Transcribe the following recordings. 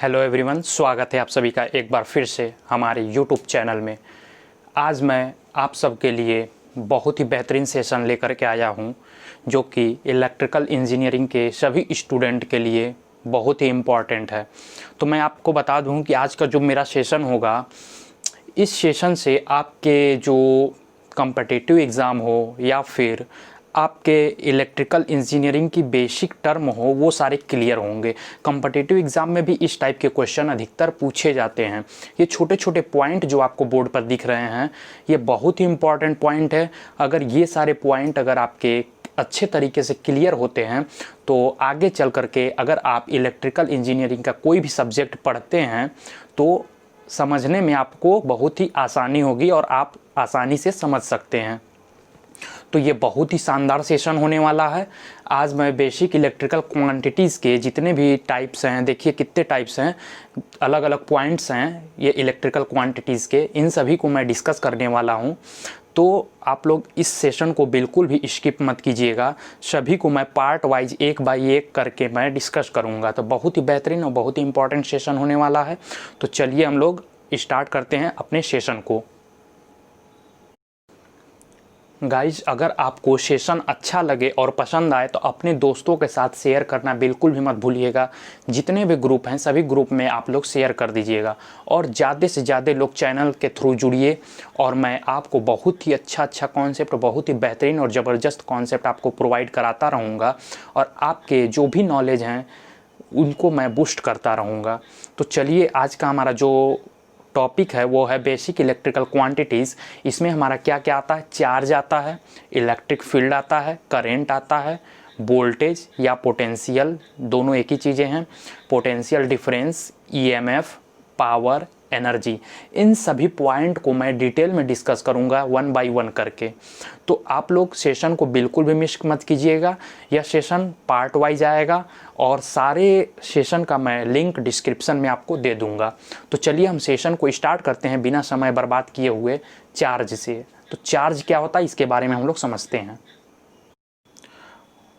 Hello everyone, स्वागत है आप सभी का एक बार फिर से हमारे यूट्यूब चैनल में। आज मैं आप सब के लिए बहुत ही बेहतरीन सेशन लेकर के आया हूं, जो कि इलेक्ट्रिकल इंजीनियरिंग के सभी स्टूडेंट के लिए बहुत ही इम्पॉर्टेंट है। तो मैं आपको बता दूं कि आज का जो मेरा सेशन होगा, इस सेशन से आपके जो कॉम्पिटिटिव एग्ज़ाम हो या फिर आपके इलेक्ट्रिकल इंजीनियरिंग की बेसिक टर्म हो, वो सारे क्लियर होंगे। कॉम्पिटिटिव एग्ज़ाम में भी इस टाइप के क्वेश्चन अधिकतर पूछे जाते हैं। ये छोटे छोटे पॉइंट जो आपको बोर्ड पर दिख रहे हैं, ये बहुत ही इम्पॉर्टेंट पॉइंट है। अगर ये सारे पॉइंट अगर आपके अच्छे तरीके से क्लियर होते हैं तो आगे चल करके अगर आप इलेक्ट्रिकल इंजीनियरिंग का कोई भी सब्जेक्ट पढ़ते हैं तो समझने में आपको बहुत ही आसानी होगी और आप आसानी से समझ सकते हैं। तो ये बहुत ही शानदार सेशन होने वाला है। आज मैं बेसिक इलेक्ट्रिकल क्वांटिटीज़ के जितने भी टाइप्स हैं, देखिए कितने टाइप्स हैं, अलग अलग पॉइंट्स हैं ये इलेक्ट्रिकल क्वांटिटीज़ के, इन सभी को मैं डिस्कस करने वाला हूँ। तो आप लोग इस सेशन को बिल्कुल भी स्किप मत कीजिएगा। सभी को मैं पार्ट वाइज एक बाय एक करके मैं डिस्कस करूँगा। तो बहुत ही बेहतरीन और बहुत ही इंपॉर्टेंट सेशन होने वाला है। तो चलिए हम लोग स्टार्ट करते हैं अपने सेशन को। गाइज, अगर आपको सेशन अच्छा लगे और पसंद आए तो अपने दोस्तों के साथ शेयर करना बिल्कुल भी मत भूलिएगा। जितने भी ग्रुप हैं सभी ग्रुप में आप लोग शेयर कर दीजिएगा और ज़्यादा से ज़्यादा लोग चैनल के थ्रू जुड़िए। और मैं आपको बहुत ही अच्छा कॉन्सेप्ट, बहुत ही बेहतरीन और ज़बरदस्त कॉन्सेप्ट आपको प्रोवाइड कराता रहूँगा और आपके जो भी नॉलेज हैं उनको मैं बूस्ट करता रहूँगा। तो चलिए, आज का हमारा जो टॉपिक है वो है बेसिक इलेक्ट्रिकल क्वांटिटीज़। इसमें हमारा क्या क्या आता है? चार्ज आता है, इलेक्ट्रिक फील्ड आता है, करंट आता है, वोल्टेज या पोटेंशियल, दोनों एक ही चीज़ें हैं, potential difference, EMF, power, energy. इन सभी पॉइंट को मैं डिटेल में डिस्कस करूंगा वन बाय वन करके। तो आप लोग सेशन को बिल्कुल भी मिस मत कीजिएगा। यह सेशन पार्ट वाइज आएगा और सारे सेशन का मैं लिंक डिस्क्रिप्शन में आपको दे दूंगा। तो चलिए हम सेशन को स्टार्ट करते हैं बिना समय बर्बाद किए हुए चार्ज से। तो चार्ज क्या होता है इसके बारे में हम लोग समझते हैं।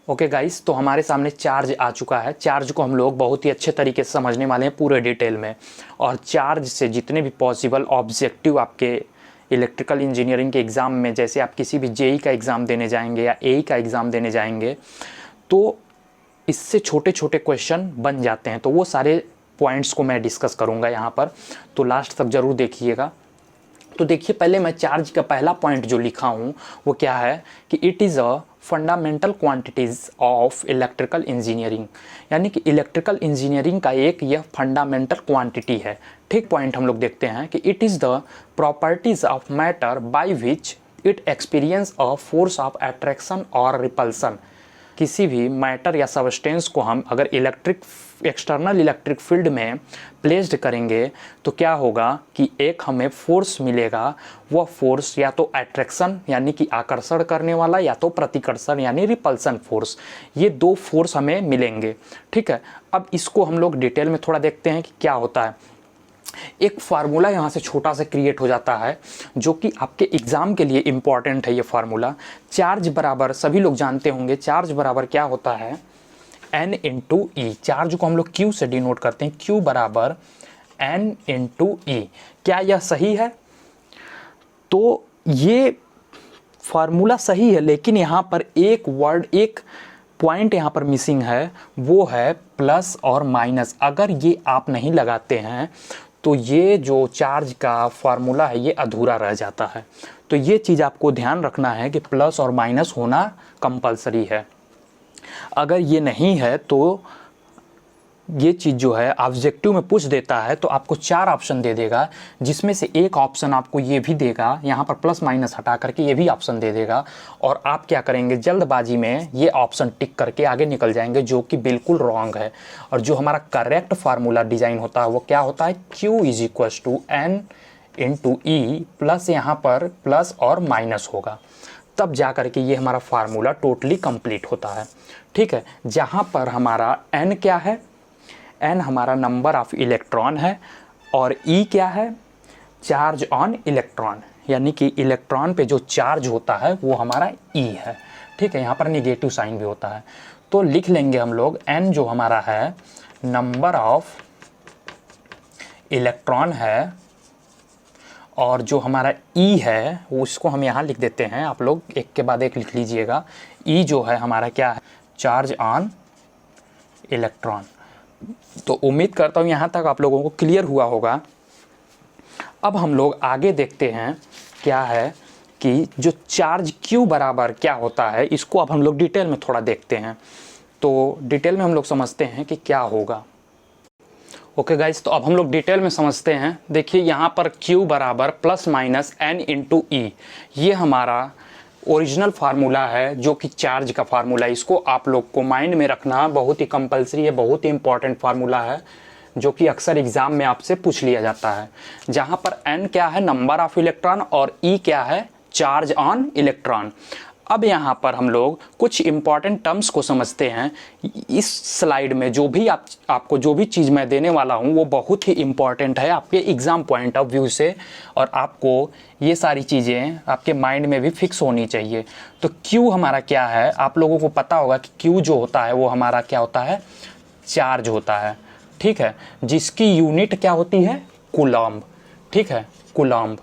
ओके गाइस, तो हमारे सामने चार्ज आ चुका है। चार्ज को हम लोग बहुत ही अच्छे तरीके से समझने वाले हैं पूरे डिटेल में। और चार्ज से जितने भी पॉसिबल ऑब्जेक्टिव आपके इलेक्ट्रिकल इंजीनियरिंग के एग्ज़ाम में, जैसे आप किसी भी जेई का एग्ज़ाम देने जाएंगे या एई का एग्ज़ाम देने जाएंगे, तो इससे छोटे छोटे क्वेश्चन बन जाते हैं। तो वो सारे पॉइंट्स को मैं डिस्कस करूँगा यहाँ पर, तो लास्ट तक ज़रूर देखिएगा। तो देखिए, पहले मैं चार्ज का पहला पॉइंट जो लिखा हूँ वो क्या है कि it is a fundamental quantities of electrical engineering, यानी कि इलेक्ट्रिकल इंजीनियरिंग का एक यह फंडामेंटल क्वांटिटी है। ठीक पॉइंट हम लोग देखते हैं कि it is the properties of matter by which it experience a force of attraction और रिपल्सन। किसी भी मैटर या सबस्टेंस को हम अगर एक्सटर्नल इलेक्ट्रिक फील्ड में प्लेस्ड करेंगे तो क्या होगा कि एक हमें फोर्स मिलेगा। वह फोर्स या तो अट्रैक्शन यानी कि आकर्षण करने वाला, या तो प्रतिकर्षण यानी रिपल्सन फोर्स। ये दो फोर्स हमें मिलेंगे। ठीक है, अब इसको हम लोग डिटेल में थोड़ा देखते हैं कि क्या होता है। एक फार्मूला यहाँ से छोटा सा क्रिएट हो जाता है जो कि आपके एग्जाम के लिए इम्पॉर्टेंट है। ये फार्मूला चार्ज बराबर, सभी लोग जानते होंगे, चार्ज बराबर क्या होता है? N इंटू ई। चार्ज को हम लोग Q से डिनोट करते हैं, Q बराबर N इंटू ई। क्या यह सही है? तो ये फार्मूला सही है, लेकिन यहाँ पर एक वर्ड, एक पॉइंट यहाँ पर मिसिंग है, वो है प्लस और माइनस। अगर ये आप नहीं लगाते हैं तो ये जो चार्ज का फार्मूला है ये अधूरा रह जाता है। तो ये चीज़ आपको ध्यान रखना है कि प्लस और माइनस होना कंपलसरी है। अगर ये नहीं है तो ये चीज़ जो है ऑब्जेक्टिव में पूछ देता है तो आपको 4 ऑप्शन दे देगा, जिसमें से एक ऑप्शन आपको ये भी देगा, यहाँ पर प्लस माइनस हटा करके ये भी ऑप्शन दे देगा। और आप क्या करेंगे, जल्दबाजी में ये ऑप्शन टिक करके आगे निकल जाएंगे, जो कि बिल्कुल रॉन्ग है। और जो हमारा करेक्ट फार्मूला डिज़ाइन होता है वो क्या होता है? Q is equals to N into E, plus यहाँ पर प्लस और माइनस होगा, तब जा करके ये हमारा फार्मूला टोटली कंप्लीट होता है। ठीक है, जहाँ पर हमारा N क्या है? N हमारा नंबर ऑफ इलेक्ट्रॉन है और E क्या है? चार्ज ऑन इलेक्ट्रॉन, यानी कि इलेक्ट्रॉन पे जो चार्ज होता है वो हमारा E है। ठीक है, यहाँ पर नेगेटिव साइन भी होता है। तो लिख लेंगे हम लोग N जो हमारा है नंबर ऑफ इलेक्ट्रॉन है और जो हमारा ई है वो उसको हम यहाँ लिख देते हैं, आप लोग एक के बाद एक लिख लीजिएगा। ई जो है हमारा क्या है, चार्ज ऑन इलेक्ट्रॉन। तो उम्मीद करता हूँ यहाँ तक आप लोगों को क्लियर हुआ होगा। अब हम लोग आगे देखते हैं क्या है कि जो चार्ज क्यू बराबर क्या होता है, इसको अब हम लोग डिटेल में थोड़ा देखते हैं। तो डिटेल में हम लोग समझते हैं कि क्या होगा। ओके गाइस, तो अब हम लोग डिटेल में समझते हैं। देखिए यहाँ पर Q बराबर प्लस माइनस n इंटू ई, ये हमारा ओरिजिनल फार्मूला है जो कि चार्ज का फार्मूला है। इसको आप लोग को माइंड में रखना बहुत ही कंपलसरी है, बहुत ही इंपॉर्टेंट फार्मूला है जो कि अक्सर एग्जाम में आपसे पूछ लिया जाता है। जहाँ पर n क्या है, नंबर ऑफ इलेक्ट्रॉन, और E क्या है, चार्ज ऑन इलेक्ट्रॉन। अब यहाँ पर हम लोग कुछ इंपॉर्टेंट टर्म्स को समझते हैं। इस स्लाइड में जो भी आपको जो भी चीज़ मैं देने वाला हूँ वो बहुत ही इंपॉर्टेंट है आपके एग्ज़ाम पॉइंट ऑफ व्यू से, और आपको ये सारी चीज़ें आपके माइंड में भी फिक्स होनी चाहिए। तो Q हमारा क्या है, आप लोगों को पता होगा कि Q जो होता है वो हमारा क्या होता है, चार्ज होता है, ठीक है, जिसकी यूनिट क्या होती है, कूलम्ब, ठीक है, कूलम्ब,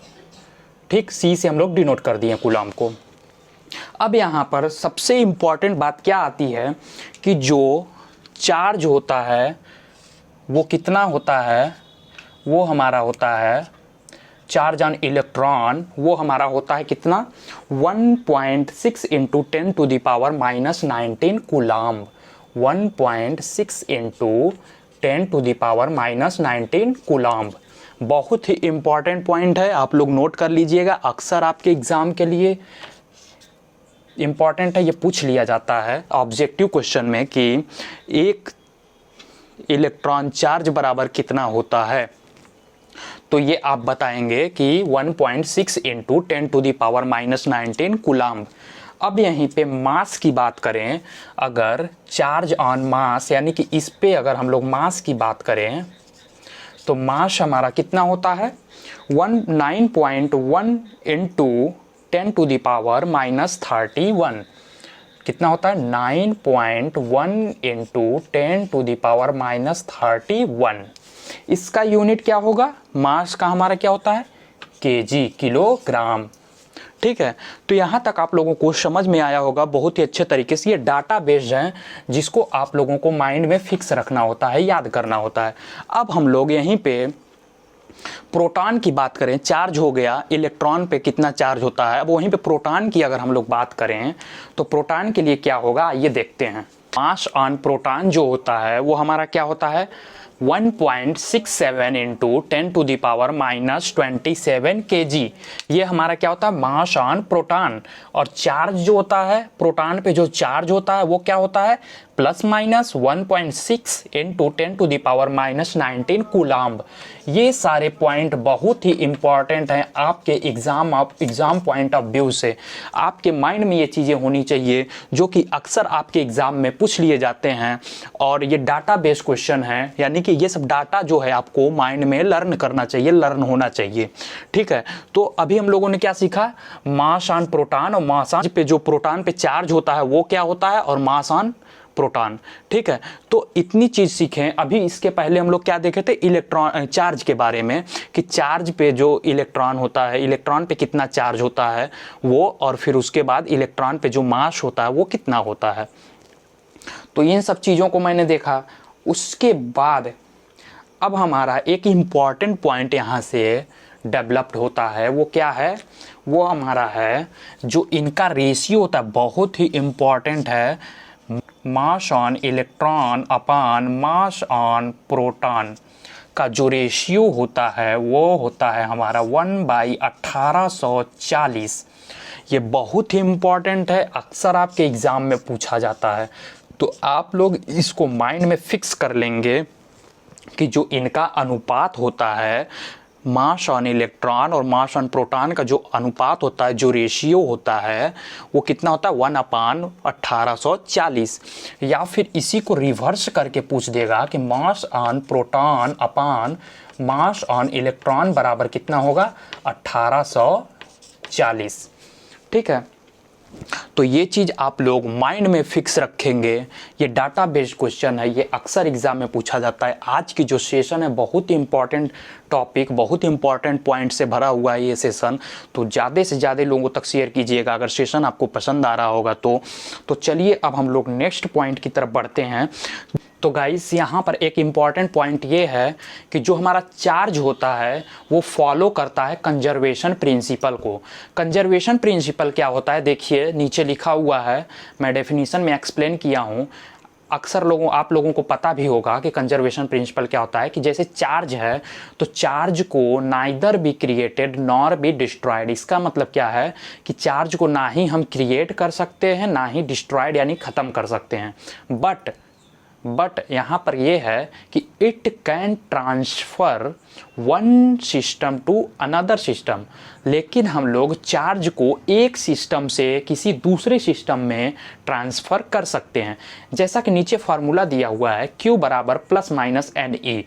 ठीक, C से हम लोग डिनोट कर दिए कूलम्ब को। अब यहाँ पर सबसे इम्पॉर्टेंट बात क्या आती है कि जो चार्ज होता है वो कितना होता है, वो हमारा होता है चार्ज ऑन इलेक्ट्रॉन, वो हमारा होता है कितना, 1.6 into 10 to the power minus 19 coulomb, 1.6 into 10 to the power minus 19 coulomb. बहुत ही इम्पॉर्टेंट पॉइंट है, आप लोग नोट कर लीजिएगा, अक्सर आपके एग्ज़ाम के लिए इम्पॉर्टेंट है, ये पूछ लिया जाता है ऑब्जेक्टिव क्वेश्चन में कि एक इलेक्ट्रॉन चार्ज बराबर कितना होता है। तो ये आप बताएंगे कि 1.6 into 10 to the power minus 19 coulomb. अब यहीं पे मास की बात करें, अगर चार्ज ऑन मास यानी कि इस पे अगर हम लोग मास की बात करें तो मास हमारा कितना होता है, 9.1 into 10 to the power minus 31, कितना होता है, 9.1 into 10 to the power minus 31। इसका यूनिट क्या होगा, मास का हमारा क्या होता है, केजी, किलोग्राम, ठीक है। तो यहाँ तक आप लोगों को समझ में आया होगा बहुत ही अच्छे तरीके से। ये डाटा बेस्ड है जिसको आप लोगों को माइंड में फिक्स रखना होता है, याद करना होता है। अब हम लोग यहीं पे प्रोटॉन की बात करें, चार्ज हो गया, इलेक्ट्रॉन पे कितना चार्ज होता है। अब वहीं पे प्रोटॉन की अगर हम लोग बात करें तो प्रोटॉन के लिए क्या होगा, ये देखते हैं। मास ऑन प्रोटॉन जो होता है वो हमारा क्या होता है, 1.67 into 10 to the power minus 27 kg, ये हमारा क्या होता है, मास ऑन प्रोटॉन। और चार्ज जो होता है प्रोटॉन पे, जो चार्ज होता है वो क्या होता है, plus minus 1.6 into 10 to the power minus 19 coulomb. ये सारे पॉइंट बहुत ही इंपॉर्टेंट हैं आपके एग्जाम पॉइंट ऑफ व्यू से। आपके माइंड में ये चीज़ें होनी चाहिए जो कि अक्सर आपके एग्जाम में पूछ लिए जाते हैं, और ये डाटा बेस्ड क्वेश्चन है, यानी कि ये सब डाटा जो है आपको माइंड में लर्न करना चाहिए, लर्न होना चाहिए, ठीक है। तो अभी हम लोगों ने क्या सीखा, मास ऑन प्रोटॉन, और मास ऑन पे जो प्रोटॉन पे चार्ज होता है वो क्या होता है, और मास ऑन प्रोटॉन, ठीक है। तो इतनी चीज सीखें। अभी इसके पहले हम लोग क्या देखे थे, इलेक्ट्रॉन चार्ज के बारे में, कि चार्ज पे जो इलेक्ट्रॉन होता है, इलेक्ट्रॉन पे कितना चार्ज होता है वो, और फिर उसके बाद इलेक्ट्रॉन पे जो मास होता है वो कितना होता है। तो इन सब चीज़ों को मैंने देखा। उसके बाद अब हमारा एक इम्पॉर्टेंट पॉइंट यहाँ से डेवलप्ड होता है, वो क्या है, वो हमारा है जो इनका रेशियो होता है, बहुत ही इम्पॉर्टेंट है, mass on electron upon mass on proton का जो रेशियो होता है वो होता है हमारा 1/1840। ये बहुत ही इम्पॉर्टेंट है, अक्सर आपके एग्ज़ाम में पूछा जाता है। तो आप लोग इसको माइंड में फिक्स कर लेंगे कि जो इनका अनुपात होता है, मास ऑन इलेक्ट्रॉन और मास ऑन प्रोटॉन का जो अनुपात होता है, जो रेशियो होता है वो कितना होता है, 1/1840। या फिर इसी को रिवर्स करके पूछ देगा कि मास on proton upon mass on electron बराबर कितना होगा, 1840, ठीक है। तो ये चीज़ आप लोग माइंड में फिक्स रखेंगे। ये डाटा बेस्ड क्वेश्चन है, ये अक्सर एग्जाम में पूछा जाता है। आज की जो सेशन है बहुत ही इंपॉर्टेंट टॉपिक, बहुत ही इंपॉर्टेंट पॉइंट से भरा हुआ है ये सेशन। तो ज़्यादा से ज़्यादा लोगों तक शेयर कीजिएगा अगर सेशन आपको पसंद आ रहा होगा तो चलिए अब हम लोग नेक्स्ट पॉइंट की तरफ बढ़ते हैं। तो गाइस यहाँ पर एक इम्पॉर्टेंट पॉइंट ये है कि जो हमारा चार्ज होता है वो फॉलो करता है कंजर्वेशन प्रिंसिपल को। कंजर्वेशन प्रिंसिपल क्या होता है, देखिए नीचे लिखा हुआ है, मैं डेफिनीशन में एक्सप्लेन किया हूँ। अक्सर आप लोगों को पता भी होगा कि कंजर्वेशन प्रिंसिपल क्या होता है कि जैसे चार्ज है तो चार्ज को neither be created nor be destroyed. इसका मतलब क्या है कि चार्ज को ना ही हम क्रिएट कर सकते हैं ना ही डिस्ट्रॉयड यानी ख़त्म कर सकते हैं। बट यहाँ पर यह है कि it can transfer one system to another system. लेकिन हम लोग चार्ज को एक सिस्टम से किसी दूसरे सिस्टम में ट्रांसफ़र कर सकते हैं। जैसा कि नीचे फार्मूला दिया हुआ है Q बराबर प्लस माइनस एन ई।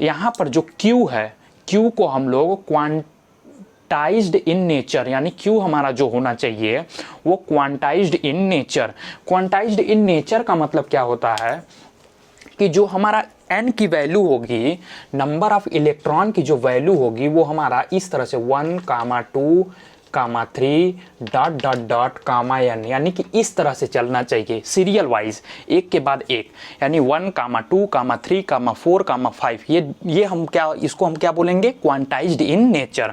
यहाँ पर जो Q है, Q को हम लोग क्वांटाइज्ड इन नेचर, यानी Q हमारा जो होना चाहिए वो quantized in nature. Quantized in nature का मतलब क्या होता है कि जो हमारा n की वैल्यू होगी, नंबर ऑफ इलेक्ट्रॉन की जो वैल्यू होगी वो हमारा इस तरह से 1, 2, 3 डॉट डॉट डॉट n, यानी कि इस तरह से चलना चाहिए सीरियल वाइज, एक के बाद एक, यानी 1, 2, 3, 4, 5। ये हम क्या, इसको हम क्या बोलेंगे, क्वांटाइज्ड इन नेचर।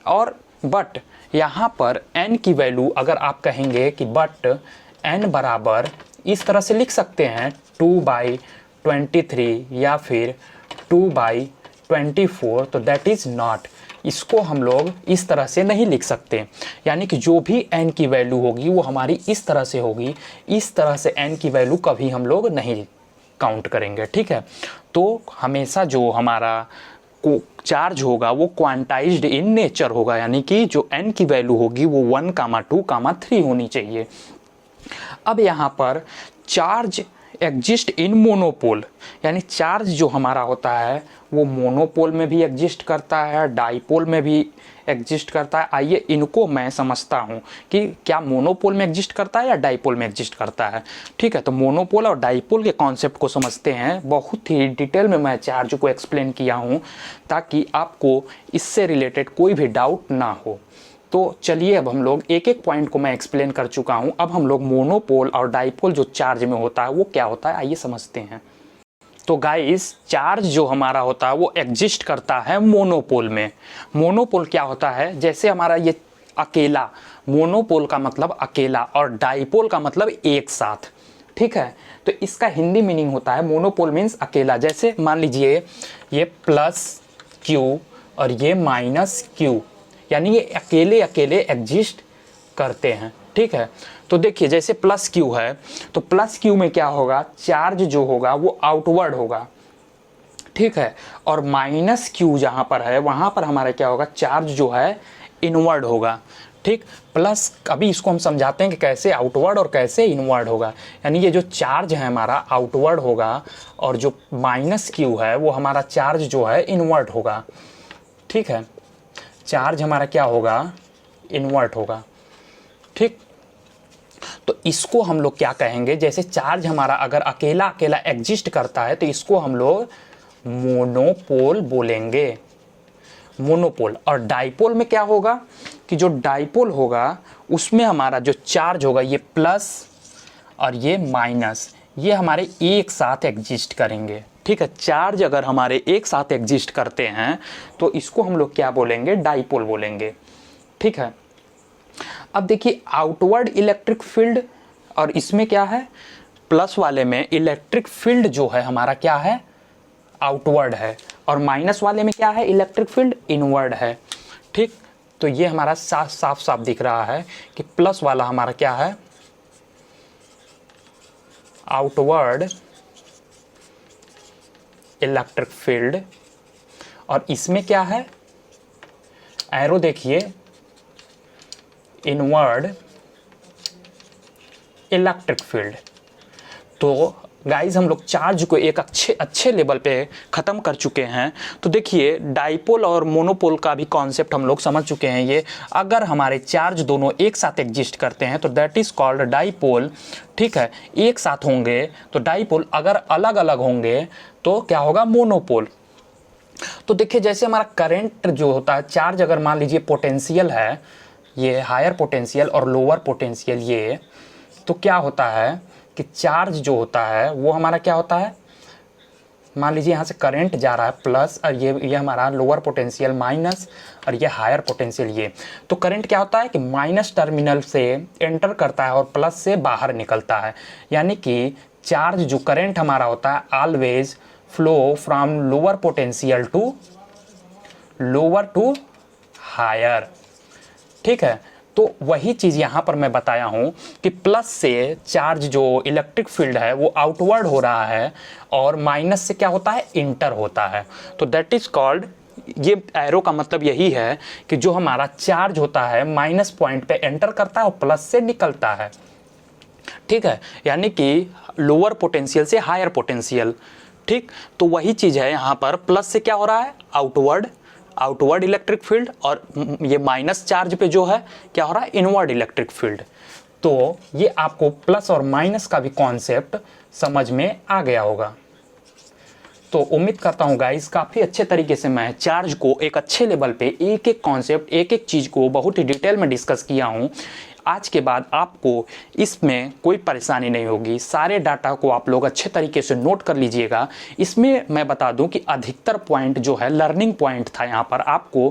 और बट यहाँ पर n की वैल्यू अगर आप कहेंगे कि बट n बराबर इस तरह से लिख सकते हैं 2/23 या फिर 2/24, तो दैट इज़ नॉट, इसको हम लोग इस तरह से नहीं लिख सकते। यानी कि जो भी n की वैल्यू होगी वो हमारी इस तरह से होगी, इस तरह से n की वैल्यू कभी हम लोग नहीं काउंट करेंगे, ठीक है। तो हमेशा जो हमारा को चार्ज होगा वो क्वांटाइज्ड इन नेचर होगा, यानी कि जो n की वैल्यू होगी वो 1, 2, 3 होनी चाहिए। अब यहाँ पर चार्ज एग्जिस्ट इन मोनोपोल, यानी चार्ज जो हमारा होता है वो मोनोपोल में भी एग्जिस्ट करता है, डाइपोल में भी एग्जिस्ट करता है। आइए इनको मैं समझता हूँ कि क्या मोनोपोल में एग्जिस्ट करता है या डाइपोल में एग्जिस्ट करता है, ठीक है। तो मोनोपोल और डाइपोल के कॉन्सेप्ट को समझते हैं। बहुत ही डिटेल में मैं चार्ज को एक्सप्लेन किया हूँ ताकि आपको इससे रिलेटेड कोई भी डाउट ना हो। तो चलिए अब हम लोग एक एक पॉइंट को मैं एक्सप्लेन कर चुका हूं, अब हम लोग मोनोपोल और डाइपोल जो चार्ज में होता है वो क्या होता है आइए समझते हैं। तो गाइस, चार्ज जो हमारा होता है वो एग्जिस्ट करता है मोनोपोल में। मोनोपोल क्या होता है, जैसे हमारा ये अकेला, मोनोपोल का मतलब अकेला और डाइपोल का मतलब एक साथ, ठीक है। तो इसका हिंदी मीनिंग होता है मोनोपोल मीन्स अकेला। जैसे मान लीजिए ये प्लस क्यू और ये माइनस क्यू, यानी ये अकेले अकेले एग्जिस्ट करते हैं, ठीक है। तो देखिए जैसे प्लस क्यू है तो प्लस क्यू में क्या होगा, चार्ज जो होगा वो आउटवर्ड होगा, ठीक है। और माइनस क्यू जहाँ पर है वहाँ पर हमारा क्या होगा, चार्ज जो है इनवर्ड होगा, ठीक। प्लस अभी इसको हम समझाते हैं कि कैसे आउटवर्ड और कैसे इनवर्ड होगा। यानी ये जो चार्ज है हमारा आउटवर्ड होगा और जो माइनस क्यू है वो हमारा चार्ज जो है इनवर्ड होगा, ठीक है। चार्ज हमारा क्या होगा, इन्वर्ट होगा, ठीक। तो इसको हम लोग क्या कहेंगे, जैसे चार्ज हमारा अगर अकेला अकेला एग्जिस्ट करता है तो इसको हम लोग मोनोपोल बोलेंगे, मोनोपोल। और डाइपोल में क्या होगा कि जो डाइपोल होगा उसमें हमारा जो चार्ज होगा ये प्लस और ये माइनस, ये हमारे एक साथ एग्जिस्ट करेंगे, ठीक है। चार्ज अगर हमारे एक साथ एग्जिस्ट करते हैं तो इसको हम लोग क्या बोलेंगे, डाइपोल बोलेंगे, ठीक है। अब देखिए आउटवर्ड इलेक्ट्रिक फील्ड, और इसमें क्या है, प्लस वाले में इलेक्ट्रिक फील्ड जो है हमारा क्या है, आउटवर्ड है, और माइनस वाले में क्या है, इलेक्ट्रिक फील्ड इनवर्ड है, ठीक। तो ये हमारा साफ साफ दिख रहा है कि प्लस वाला हमारा क्या है, आउटवर्ड इलेक्ट्रिक फील्ड, और इसमें क्या है, एरो देखिए, इनवर्ड इलेक्ट्रिक फील्ड। तो गाइस हम लोग चार्ज को एक अच्छे लेवल पे ख़त्म कर चुके हैं। तो देखिए डाइपोल और मोनोपोल का भी कॉन्सेप्ट हम लोग समझ चुके हैं। ये अगर हमारे चार्ज दोनों एक साथ एग्जिस्ट करते हैं तो दैट इज़ कॉल्ड डाइपोल, ठीक है। एक साथ होंगे तो डाइपोल, अगर अलग अलग होंगे तो क्या होगा, मोनोपोल। तो देखिए जैसे हमारा करंट जो होता है, चार्ज अगर मान लीजिए पोटेंशियल है, ये हायर पोटेंशियल और लोअर पोटेंशियल ये, तो क्या होता है कि चार्ज जो होता है वो हमारा क्या होता है, मान लीजिए यहाँ से करंट जा रहा है प्लस और ये हमारा लोअर पोटेंशियल माइनस और ये हायर पोटेंशियल ये। तो करंट क्या होता है कि माइनस टर्मिनल से एंटर करता है और प्लस से बाहर निकलता है। यानी कि चार्ज जो करंट हमारा होता है always flow from lower potential to lower to higher, ठीक है। तो वही चीज़ यहाँ पर मैं बताया हूँ कि प्लस से चार्ज जो इलेक्ट्रिक फील्ड है वो आउटवर्ड हो रहा है और माइनस से क्या होता है, इंटर होता है। तो दैट इज़ कॉल्ड, ये एरो का मतलब यही है कि जो हमारा चार्ज होता है माइनस पॉइंट पे एंटर करता है और प्लस से निकलता है, ठीक है। यानी कि लोअर पोटेंशियल से हायर पोटेंशियल, ठीक। तो वही चीज़ है यहाँ पर, प्लस से क्या हो रहा है, आउटवर्ड इलेक्ट्रिक फील्ड, और ये माइनस चार्ज पे जो है क्या हो रहा है, इनवर्ड इलेक्ट्रिक फील्ड। तो ये आपको प्लस और माइनस का भी कॉन्सेप्ट समझ में आ गया होगा। तो उम्मीद करता हूँ गाइस काफ़ी अच्छे तरीके से मैं चार्ज को एक अच्छे लेवल पे एक एक कॉन्सेप्ट, एक एक चीज़ को बहुत ही डिटेल में डिस्कस किया हूँ। आज के बाद आपको इसमें कोई परेशानी नहीं होगी। सारे डाटा को आप लोग अच्छे तरीके से नोट कर लीजिएगा। इसमें मैं बता दूं कि अधिकतर पॉइंट जो है लर्निंग पॉइंट था। यहाँ पर आपको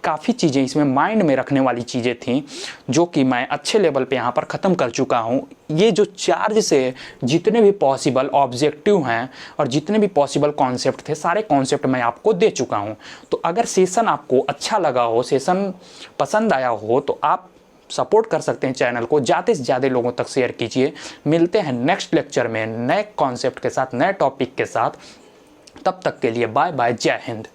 काफ़ी चीज़ें इसमें माइंड में रखने वाली चीज़ें थी जो कि मैं अच्छे लेवल पे यहाँ पर ख़त्म कर चुका हूँ। ये जो चार्ज से जितने भी पॉसिबल ऑब्जेक्टिव हैं और जितने भी पॉसिबल कॉन्सेप्ट थे, सारे कॉन्सेप्ट मैं आपको दे चुका हूँ। तो अगर सेशन आपको अच्छा लगा हो, सेशन पसंद आया हो, तो आप सपोर्ट कर सकते हैं चैनल को, ज़्यादा से ज़्यादा लोगों तक शेयर कीजिए। मिलते हैं नेक्स्ट लेक्चर में नए कॉन्सेप्ट के साथ, नए टॉपिक के साथ। तब तक के लिए बाय बाय, जय हिंद।